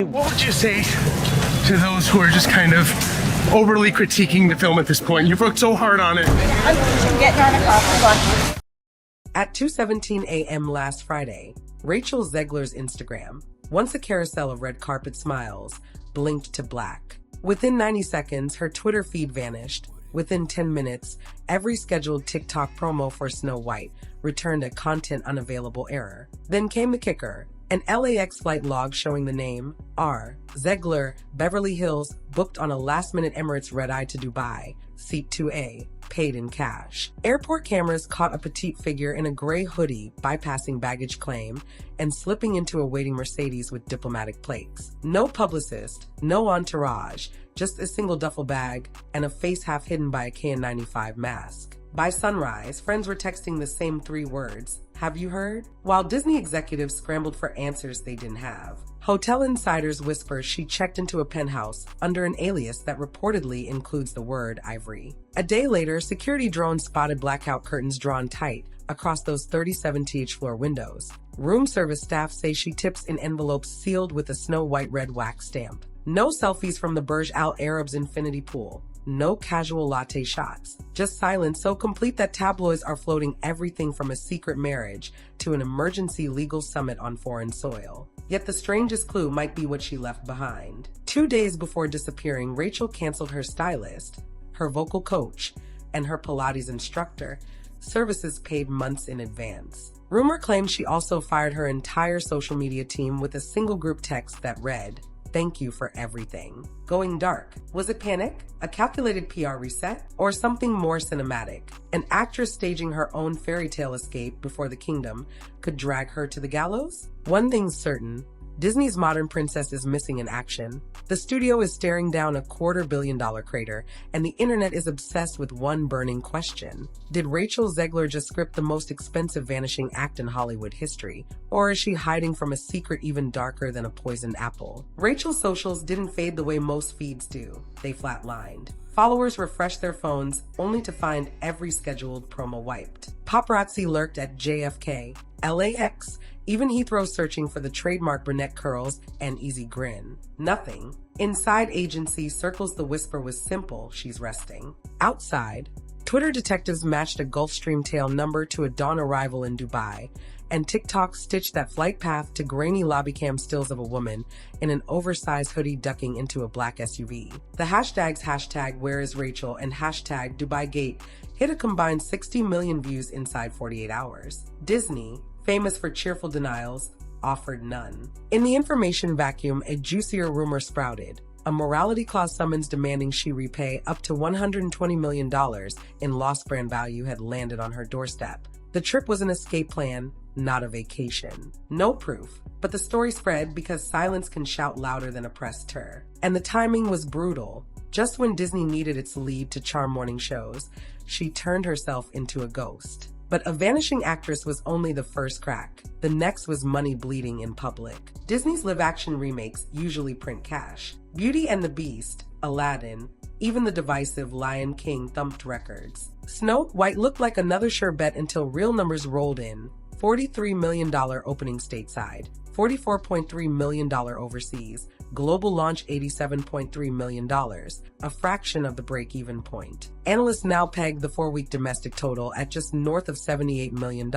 What would you say to those who are just kind of overly critiquing the film at this point? You've worked so hard on it. I'm getting on a coffee. At 2:17 a.m. last Friday, Rachel Zegler's Instagram, once a carousel of red carpet smiles, blinked to black. Within 90 seconds, her Twitter feed vanished. Within 10 minutes, every scheduled TikTok promo for Snow White returned a content unavailable error. Then came the kicker. An LAX flight log showing the name R. Zegler, Beverly Hills, booked on a last-minute Emirates red-eye to Dubai, seat 2A, paid in cash. Airport cameras caught a petite figure in a gray hoodie bypassing baggage claim and slipping into a waiting Mercedes with diplomatic plates. No publicist, no entourage, just a single duffel bag and a face half hidden by a KN95 mask. By sunrise, friends were texting the same 3 words, "Have you heard?" While Disney executives scrambled for answers they didn't have. Hotel insiders whisper she checked into a penthouse under an alias that reportedly includes the word Ivory. A day later, security drones spotted blackout curtains drawn tight across those 37 th floor windows. Room service staff say she tips in envelopes sealed with a Snow White red wax stamp. No selfies from the Burj Al Arab's infinity pool. No casual latte shots. Just silence so complete that tabloids are floating everything from a secret marriage to an emergency legal summit on foreign soil. Yet the strangest clue might be what she left behind. 2 days before disappearing, Rachel canceled her stylist, her vocal coach, and her Pilates instructor, services paid months in advance. Rumor claimed she also fired her entire social media team with a single group text that read, "Thank you for everything." Going dark. Was it panic? A calculated PR reset? Or something more cinematic? An actress staging her own fairy tale escape before the kingdom could drag her to the gallows? One thing's certain. Disney's modern princess is missing in action. The studio is staring down a $250 million crater, and the internet is obsessed with one burning question. Did Rachel Zegler just script the most expensive vanishing act in Hollywood history? Or is she hiding from a secret even darker than a poisoned apple? Rachel's socials didn't fade the way most feeds do. They flatlined. Followers refreshed their phones only to find every scheduled promo wiped. Paparazzi lurked at JFK, LAX, even Heathrow searching for the trademark brunette curls and easy grin. Nothing. Inside agency circles the whisper was simple, she's resting. Outside, Twitter detectives matched a Gulfstream tail number to a dawn arrival in Dubai, and TikTok stitched that flight path to grainy lobby cam stills of a woman in an oversized hoodie ducking into a black SUV. The hashtags #WhereIsRachel and #DubaiGate hit a combined 60 million views inside 48 hours. Disney, famous for cheerful denials, offered none. In the information vacuum, a juicier rumor sprouted. A morality clause summons demanding she repay up to $120 million in lost brand value had landed on her doorstep. The trip was an escape plan, not a vacation. No proof, but the story spread because silence can shout louder than a press tour. And the timing was brutal. Just when Disney needed its lead to charm morning shows, she turned herself into a ghost. But a vanishing actress was only the first crack. The next was money bleeding in public. Disney's live-action remakes usually print cash. Beauty and the Beast, Aladdin, even the divisive Lion King thumped records. Snow White looked like another sure bet until real numbers rolled in. $43 million opening stateside, $44.3 million overseas, global launch $87.3 million, a fraction of the break-even point. Analysts now peg the 4-week domestic total at just north of $78 million,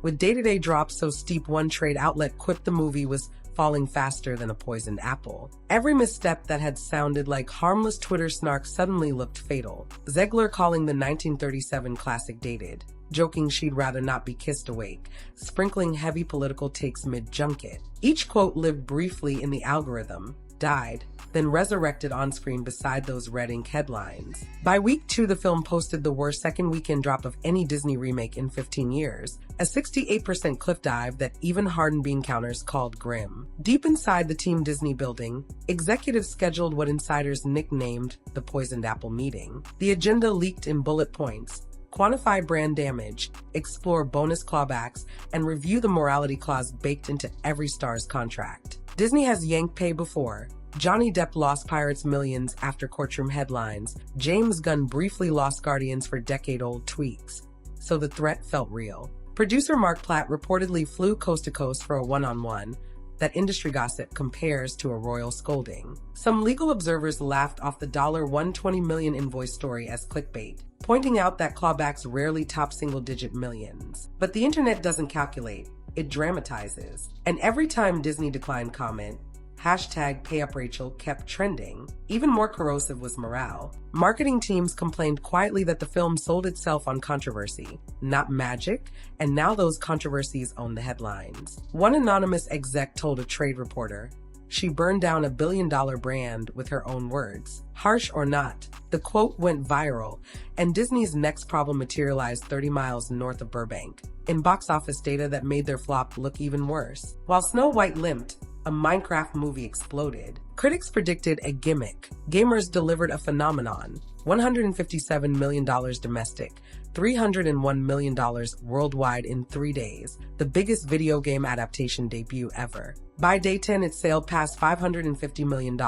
with day-to-day drops so steep one trade outlet quipped the movie was falling faster than a poisoned apple. Every misstep that had sounded like harmless Twitter snark suddenly looked fatal. Zegler calling the 1937 classic dated, joking she'd rather not be kissed awake, sprinkling heavy political takes mid-junket. Each quote lived briefly in the algorithm, died, then resurrected on-screen beside those red ink headlines. By week 2, the film posted the worst second weekend drop of any Disney remake in 15 years, a 68% cliff dive that even hardened bean counters called grim. Deep inside the Team Disney building, executives scheduled what insiders nicknamed the Poisoned Apple meeting. The agenda leaked in bullet points: quantify brand damage, explore bonus clawbacks, and review the morality clause baked into every star's contract. Disney has yanked pay before. Johnny Depp lost Pirates millions after courtroom headlines. James Gunn briefly lost Guardians for decade-old tweaks. So the threat felt real. Producer Mark Platt reportedly flew coast to coast for a one-on-one, that industry gossip compares to a royal scolding. Some legal observers laughed off the $120 million invoice story as clickbait, pointing out that clawbacks rarely top single-digit millions. But the internet doesn't calculate, it dramatizes. And every time Disney declined comment, #PayUpRachel kept trending. Even more corrosive was morale. Marketing teams complained quietly that the film sold itself on controversy, not magic, and now those controversies own the headlines. One anonymous exec told a trade reporter, "She burned down $1 billion brand with her own words." Harsh or not, the quote went viral, and Disney's next problem materialized 30 miles north of Burbank, in box office data that made their flop look even worse. While Snow White limped, a Minecraft movie exploded. Critics predicted a gimmick. Gamers delivered a phenomenon. $157 million domestic, $301 million worldwide in 3 days, the biggest video game adaptation debut ever. By day 10, it sailed past $550 million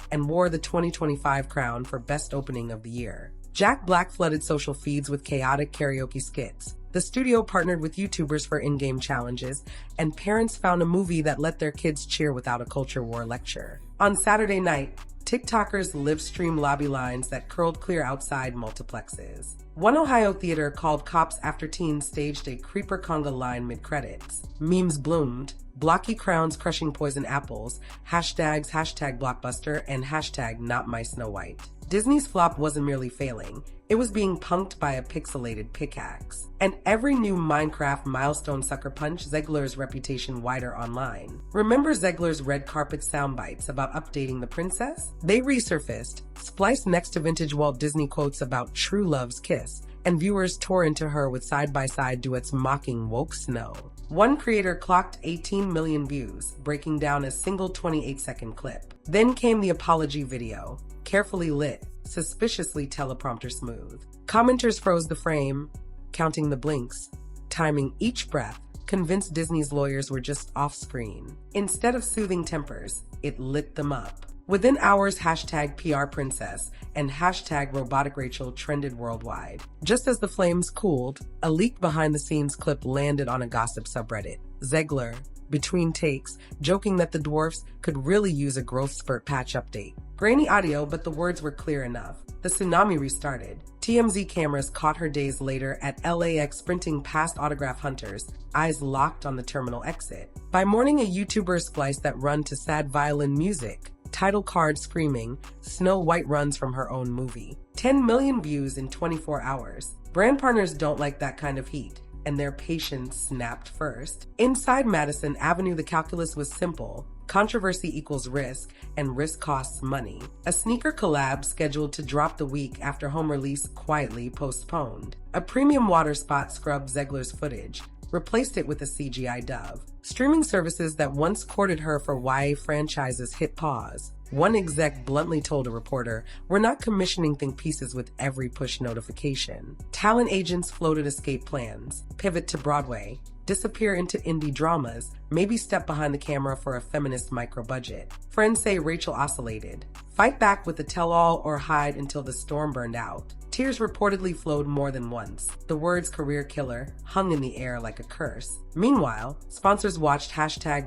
and wore the 2025 crown for Best Opening of the Year. Jack Black flooded social feeds with chaotic karaoke skits. The studio partnered with YouTubers for in-game challenges, and parents found a movie that let their kids cheer without a culture war lecture. On Saturday night, TikTokers live-streamed lobby lines that curled clear outside multiplexes. One Ohio theater called cops after teens staged a creeper conga line mid-credits. Memes bloomed. Blocky crowns crushing poison apples, hashtags #blockbuster, and #NotMySnowWhite. Disney's flop wasn't merely failing, it was being punked by a pixelated pickaxe. And every new Minecraft milestone sucker punched Zegler's reputation wider online. Remember Zegler's red carpet soundbites about updating the princess? They resurfaced, spliced next to vintage Walt Disney quotes about true love's kiss, and viewers tore into her with side-by-side duets mocking woke snow. One creator clocked 18 million views, breaking down a single 28-second clip. Then came the apology video, carefully lit, suspiciously teleprompter smooth. Commenters froze the frame, counting the blinks, timing each breath, convinced Disney's lawyers were just off-screen. Instead of soothing tempers, it lit them up. Within hours, #PRPrincess and #RoboticRachel trended worldwide. Just as the flames cooled, a leaked behind-the-scenes clip landed on a gossip subreddit. Zegler, between takes, joking that the dwarfs could really use a growth spurt patch update. Grainy audio, but the words were clear enough. The tsunami restarted. TMZ cameras caught her days later at LAX sprinting past autograph hunters, eyes locked on the terminal exit. By morning, a YouTuber spliced that run to sad violin music, title card screaming, Snow White runs from her own movie. 10 million views in 24 hours. Brand partners don't like that kind of heat, and their patience snapped first. Inside Madison Avenue, the calculus was simple. Controversy equals risk, and risk costs money. A sneaker collab scheduled to drop the week after home release quietly postponed. A premium water spot scrubbed Zegler's footage, replaced it with a CGI dove. Streaming services that once courted her for YA franchises hit pause. One exec bluntly told a reporter, "We're not commissioning think pieces with every push notification." Talent agents floated escape plans, pivot to Broadway, disappear into indie dramas, maybe step behind the camera for a feminist micro-budget. Friends say Rachel oscillated. Fight back with the tell-all or hide until the storm burned out. Tears reportedly flowed more than once. The words "career killer" hung in the air like a curse. Meanwhile, sponsors watched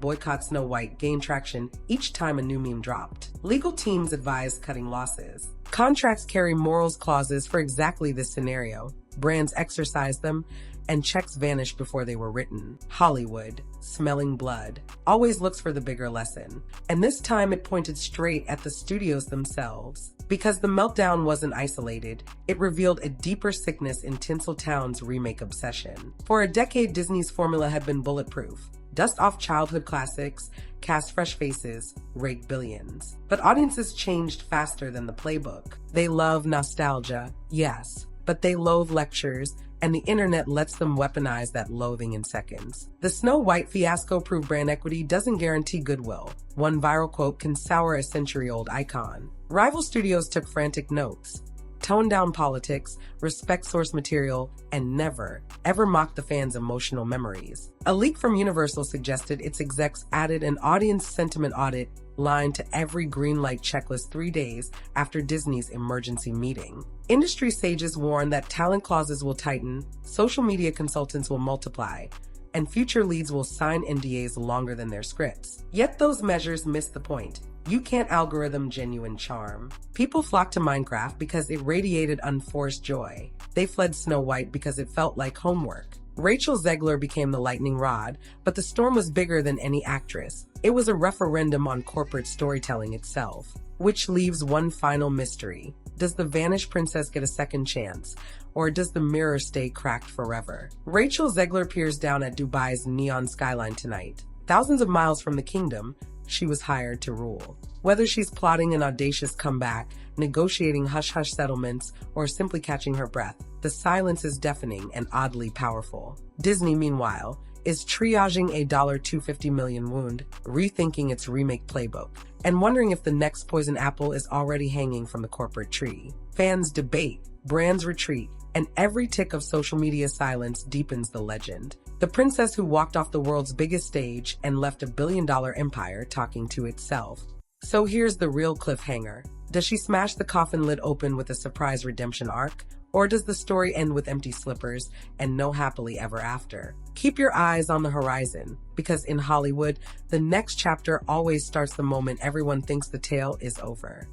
#boycott Snow White gain traction each time a new meme dropped. Legal teams advised cutting losses. Contracts carry morals clauses for exactly this scenario. Brands exercise them, and checks vanished before they were written. Hollywood, smelling blood, always looks for the bigger lesson. And this time it pointed straight at the studios themselves. Because the meltdown wasn't isolated, it revealed a deeper sickness in Tinseltown's remake obsession. For a decade, Disney's formula had been bulletproof. Dust off childhood classics, cast fresh faces, rake billions. But audiences changed faster than the playbook. They love nostalgia, yes, but they loathe lectures, and the internet lets them weaponize that loathing in seconds. The Snow White fiasco proved brand equity doesn't guarantee goodwill. One viral quote can sour a century-old icon. Rival studios took frantic notes. Tone down politics, respect source material, and never, ever mock the fans' emotional memories. A leak from Universal suggested its execs added an audience sentiment audit line to every green light checklist 3 days after Disney's emergency meeting. Industry sages warn that talent clauses will tighten, social media consultants will multiply, and future leads will sign NDAs longer than their scripts. Yet those measures miss the point. You can't algorithm genuine charm. People flocked to Minecraft because it radiated unforced joy. They fled Snow White because it felt like homework. Rachel Zegler became the lightning rod, but the storm was bigger than any actress. It was a referendum on corporate storytelling itself. Which leaves one final mystery. Does the vanished princess get a second chance? Or does the mirror stay cracked forever? Rachel Zegler peers down at Dubai's neon skyline tonight. Thousands of miles from the kingdom, she was hired to rule. Whether she's plotting an audacious comeback, negotiating hush-hush settlements, or simply catching her breath, the silence is deafening and oddly powerful. Disney, meanwhile, is triaging a $250 million wound, rethinking its remake playbook, and wondering if the next poison apple is already hanging from the corporate tree. Fans debate, brands retreat, and every tick of social media silence deepens the legend. The princess who walked off the world's biggest stage and left $1 billion empire talking to itself. So here's the real cliffhanger. Does she smash the coffin lid open with a surprise redemption arc? Or does the story end with empty slippers and no happily ever after? Keep your eyes on the horizon, because in Hollywood, the next chapter always starts the moment everyone thinks the tale is over.